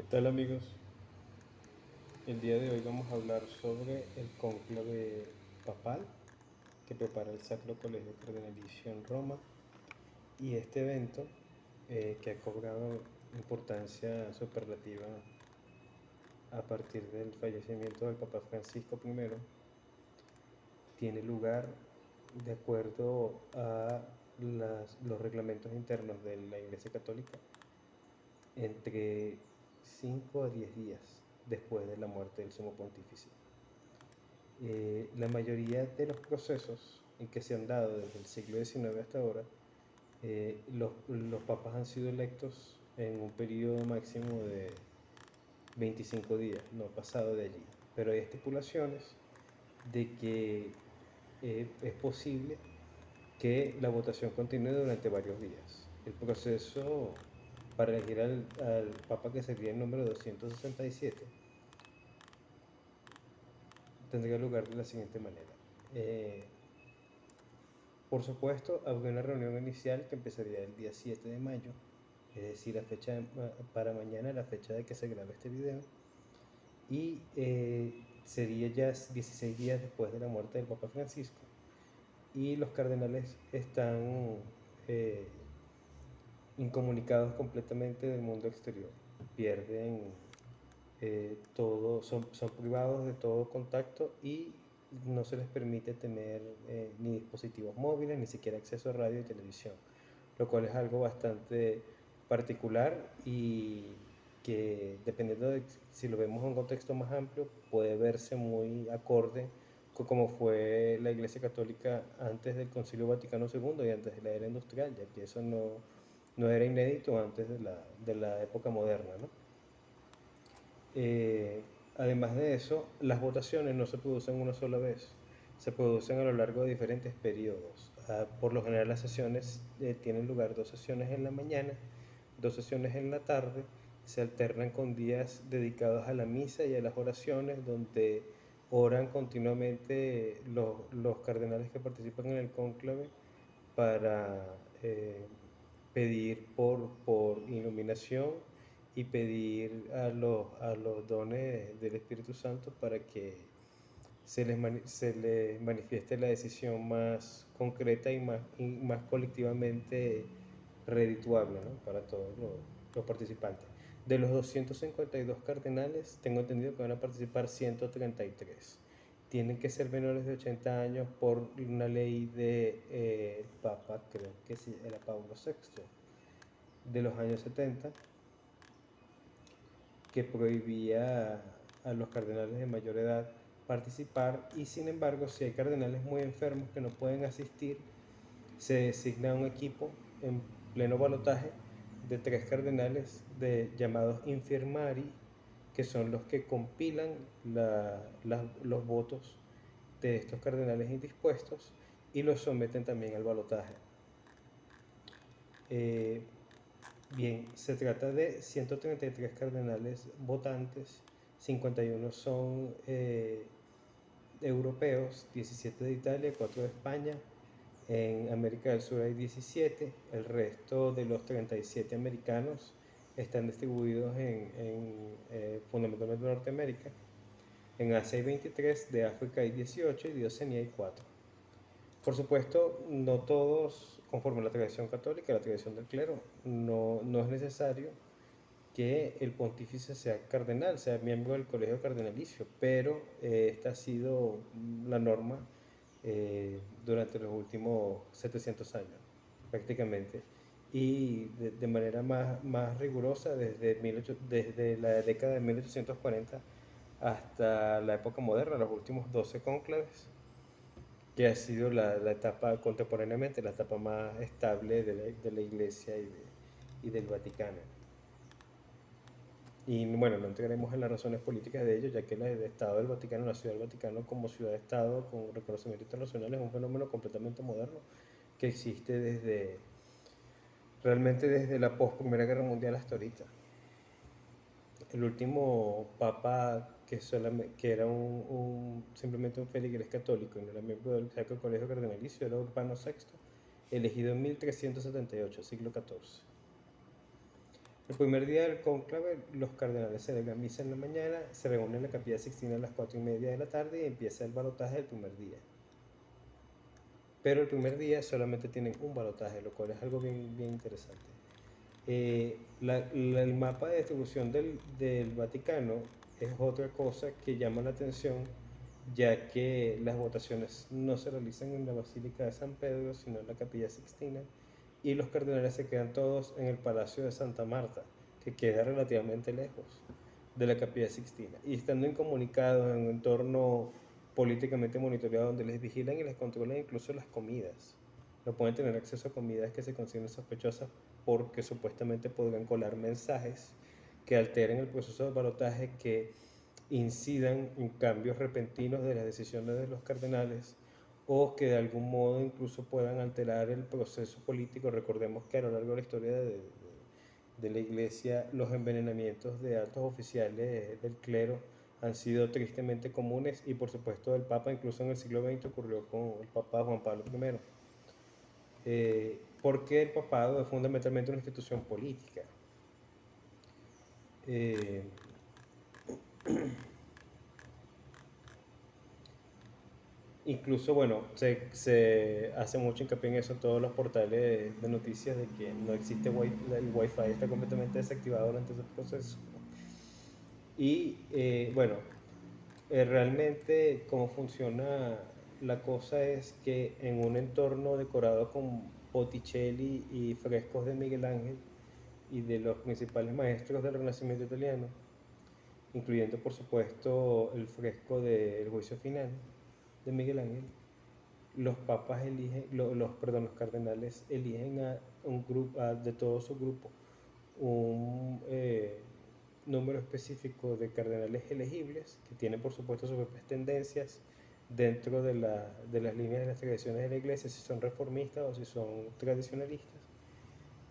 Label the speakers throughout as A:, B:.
A: ¿Qué tal amigos? El día de hoy vamos a hablar sobre el cónclave papal que prepara el Sacro Colegio Cardenalicio en Roma y este evento que ha cobrado importancia superlativa a partir del fallecimiento del Papa Francisco I tiene lugar de acuerdo a los reglamentos internos de la Iglesia Católica entre 5 a 10 días después de la muerte del Sumo Pontífice. La mayoría de los procesos en que se han dado desde el siglo XIX hasta ahora, los papas han sido electos en un periodo máximo de 25 días, no pasado de allí. Pero hay estipulaciones de que es posible que la votación continúe durante varios días. El proceso para elegir al papa, que sería el número 267, tendría lugar de la siguiente manera. Por supuesto, habría una reunión inicial que empezaría el día 7 de mayo, es decir, para mañana, la fecha de que se grabe este video, y sería ya 16 días después de la muerte del Papa Francisco, y los cardenales están eh, incomunicados completamente del mundo exterior, pierden son privados de todo contacto y no se les permite tener ni dispositivos móviles, ni siquiera acceso a radio y televisión, lo cual es algo bastante particular y que, dependiendo de si lo vemos en un contexto más amplio, puede verse muy acorde con cómo fue la Iglesia Católica antes del Concilio Vaticano II y antes de la era industrial, ya que eso no era inédito antes de la época moderna, ¿no? Eh, Además de eso, las votaciones no se producen una sola vez, se producen a lo largo de diferentes periodos. Por lo general las sesiones tienen lugar 2 sesiones en la mañana, 2 sesiones en la tarde, se alternan con días dedicados a la misa y a las oraciones, donde oran continuamente los cardenales que participan en el cónclave para pedir por iluminación y pedir a los dones del Espíritu Santo para que se les manifieste la decisión más concreta y más colectivamente redituable, ¿no? Para todos los participantes. De los 252 cardenales, tengo entendido que van a participar 133. Tienen que ser menores de 80 años por una ley de Papa, creo que sí, era Pablo VI, de los años 70, que prohibía a los cardenales de mayor edad participar, y sin embargo, si hay cardenales muy enfermos que no pueden asistir, se designa un equipo en pleno balotaje de 3 cardenales llamados infirmari, que son los que compilan los votos de estos cardenales indispuestos y los someten también al balotaje. Bien, se trata de 133 cardenales votantes, 51 son europeos, 17 de Italia, 4 de España. En América del Sur hay 17, el resto de los 37 americanos están distribuidos fundamentalmente en Norteamérica. En Asia hay 23, de África hay 18 y de Oceanía hay 4. Por supuesto, no todos, conforme a la tradición católica, la tradición del clero, no es necesario que el pontífice sea cardenal, sea miembro del colegio cardenalicio, pero esta ha sido la norma durante los últimos 700 años, prácticamente. Y de manera más rigurosa desde la década de 1840 hasta la época moderna, los últimos 12 cónclaves, que ha sido la etapa contemporáneamente, la etapa más estable de la Iglesia y del Vaticano. Y bueno, no entraremos en las razones políticas de ello, ya que el Estado del Vaticano, la Ciudad del Vaticano como ciudad-estado con reconocimiento internacional, es un fenómeno completamente moderno que existe realmente desde la post-Primera Guerra Mundial hasta ahorita. El último papa que era simplemente un feligrés católico y no era miembro del Sacro Colegio Cardenalicio era Urbano VI, elegido en 1378, siglo XIV. El primer día del cónclave, los cardenales celebran misa en la mañana, se reúnen en la Capilla Sixtina a las 4:30 de la tarde y empieza el balotaje del primer día. Pero el primer día solamente tienen un balotaje, lo cual es algo bien, bien interesante. El mapa de distribución del Vaticano es otra cosa que llama la atención, ya que las votaciones no se realizan en la Basílica de San Pedro, sino en la Capilla Sixtina, y los cardenales se quedan todos en el Palacio de Santa Marta, que queda relativamente lejos de la Capilla Sixtina, y estando incomunicados en un entorno políticamente monitoreado donde les vigilan y les controlan incluso las comidas. No pueden tener acceso a comidas que se consideren sospechosas porque supuestamente podrían colar mensajes que alteren el proceso de balotaje, que incidan en cambios repentinos de las decisiones de los cardenales o que de algún modo incluso puedan alterar el proceso político. Recordemos que a lo largo de la historia de la Iglesia los envenenamientos de altos oficiales del clero han sido tristemente comunes, y por supuesto el Papa, incluso en el siglo XX ocurrió con el Papa Juan Pablo I, porque el papado es fundamentalmente una institución política. Eh, Incluso, bueno, se hace mucho hincapié en eso en todos los portales de noticias, de que no existe el Wi-Fi está completamente desactivado durante ese proceso. Y bueno, realmente cómo funciona la cosa es que en un entorno decorado con Botticelli y frescos de Miguel Ángel y de los principales maestros del Renacimiento italiano, incluyendo por supuesto el fresco del Juicio Final de Miguel Ángel, los papas eligen, perdón, los cardenales eligen a un grupo, de todo su grupo, un número específico de cardenales elegibles que tienen por supuesto sus propias tendencias dentro de las líneas de las tradiciones de la iglesia, si son reformistas o si son tradicionalistas.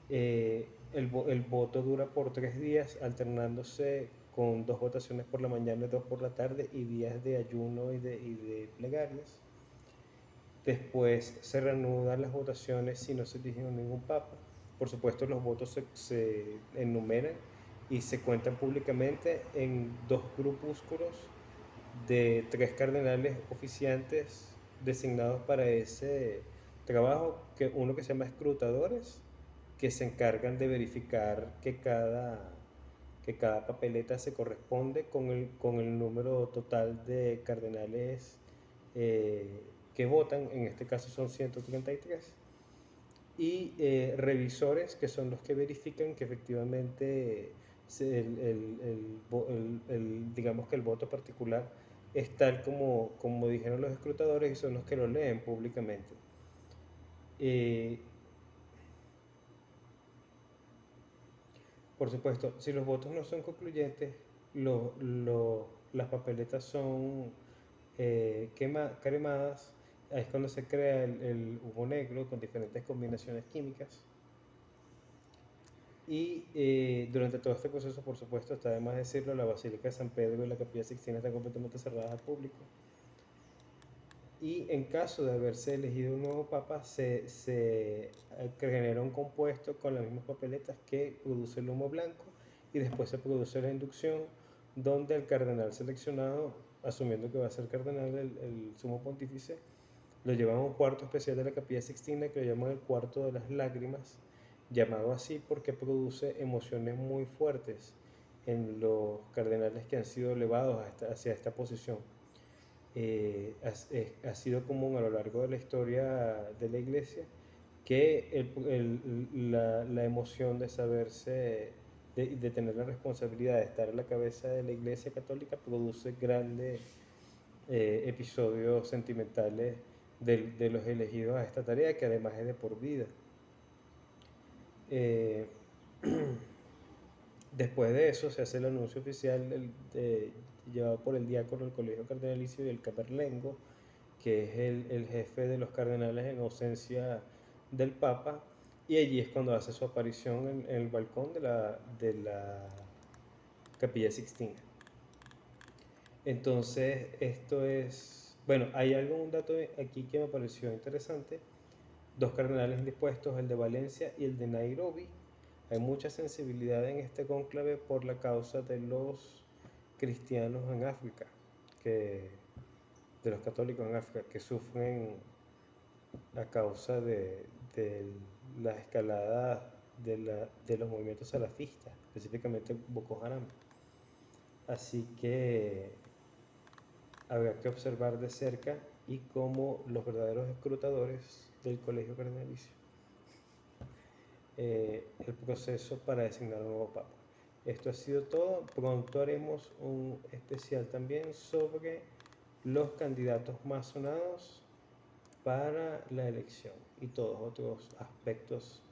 A: El voto dura por 3 días, alternándose con 2 votaciones por la mañana y 2 por la tarde, y días de ayuno y de plegarias. Después se reanudan las votaciones si no se elige ningún papa. Por supuesto, los votos se enumeran y se cuentan públicamente en 2 grupúsculos de 3 cardenales oficiantes designados para ese trabajo, que uno que se llama escrutadores, que se encargan de verificar que cada papeleta se corresponde con el número total de cardenales eh, que votan. En este caso son 133, y revisores, que son los que verifican que efectivamente digamos que el voto particular es tal como dijeron los escrutadores, y son los que lo leen públicamente. Eh, por supuesto, si los votos no son concluyentes, las papeletas son cremadas. Ahí es cuando se crea el humo negro con diferentes combinaciones químicas. Y durante todo este proceso, por supuesto, está de más decirlo, la Basílica de San Pedro y la Capilla Sixtina están completamente cerradas al público. Y en caso de haberse elegido un nuevo papa, se genera un compuesto con las mismas papeletas que produce el humo blanco, y después se produce la inducción, donde el cardenal seleccionado, asumiendo que va a ser cardenal el sumo pontífice, lo llevan a un cuarto especial de la Capilla Sixtina que lo llaman el cuarto de las lágrimas, llamado así porque produce emociones muy fuertes en los cardenales que han sido elevados hacia esta posición. Ha sido común a lo largo de la historia de la iglesia que la emoción de saberse, de tener la responsabilidad de estar a la cabeza de la iglesia católica, produce grandes episodios sentimentales de los elegidos a esta tarea, que además es de por vida. Eh, Después de eso se hace el anuncio oficial llevado por el diácono del Colegio Cardenalicio y el caperlengo, que es el jefe de los cardenales en ausencia del Papa, y allí es cuando hace su aparición en el balcón de la Capilla Sixtina. Entonces, esto es, bueno, hay un dato aquí que me pareció interesante: 2 cardenales indispuestos, el de Valencia y el de Nairobi, Hay mucha sensibilidad en este cónclave por la causa de los cristianos en África, de los católicos en África, que sufren a causa de la escalada de los movimientos salafistas, específicamente Boko Haram. Así que habrá que observar de cerca y cómo los verdaderos escrutadores del Colegio Cardenalicio el proceso para designar un nuevo papa. Esto ha sido todo. Pronto haremos un especial también sobre los candidatos más sonados para la elección y todos otros aspectos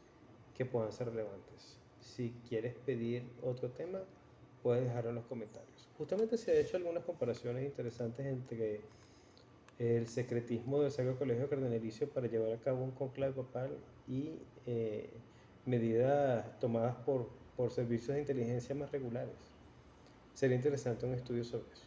A: que puedan ser relevantes. Si quieres pedir otro tema, puedes dejarlo en los comentarios. Justamente se han hecho algunas comparaciones interesantes entre el secretismo del Sacro Colegio Cardenalicio para llevar a cabo un conclave papal y medidas tomadas por servicios de inteligencia más regulares. Sería interesante un estudio sobre eso.